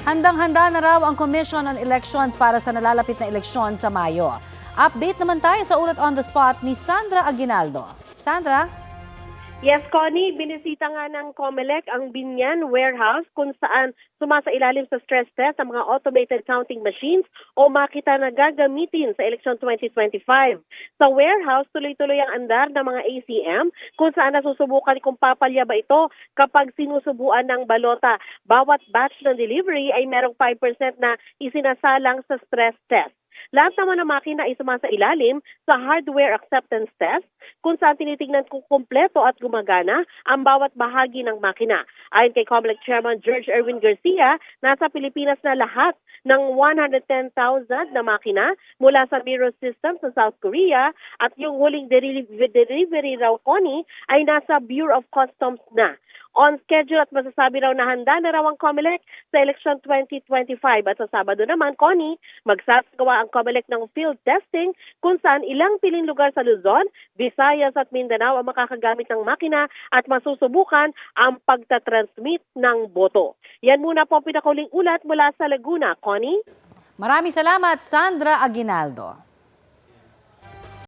Handang-handa na raw ang Commission on Elections para sa nalalapit na eleksyon sa Mayo. Update naman tayo sa ulat on the spot ni Sandra Aguinaldo. Sandra? Yes, Connie, binisita nga ng COMELEC ang Binyan warehouse kung saan sumasailalim sa stress test ang mga automated counting machines o makita na gagamitin sa election 2025. Sa warehouse, tuloy-tuloy ang andar ng mga ACM kung saan nasusubukan kung papalya ba ito kapag sinusubuan ng balota. Bawat batch ng delivery ay merong 5% na isinasalang sa stress test. Lahat naman ng makina ay sumasailalim sa hardware acceptance test kung saan tinitingnan kung kumpleto at gumagana ang bawat bahagi ng makina. Ayon kay COMELEC Chairman George Erwin Garcia, nasa Pilipinas na lahat ng 110,000 na makina mula sa Mirror Systems sa South Korea at yung huling delivery raw, Connie, ay nasa Bureau of Customs na. On schedule at masasabi raw na handa na raw ang COMELEC sa election 2025. At sa Sabado naman, Connie, magsasagawa ang COMELEC ng field testing kung saan ilang piling lugar sa Luzon, Visayas at Mindanao ang makakagamit ng makina at masusubukan ang pagtatransmit ng boto. Yan muna po ang pinakauling ulat mula sa Laguna. Connie? Maraming salamat, Sandra Aguinaldo.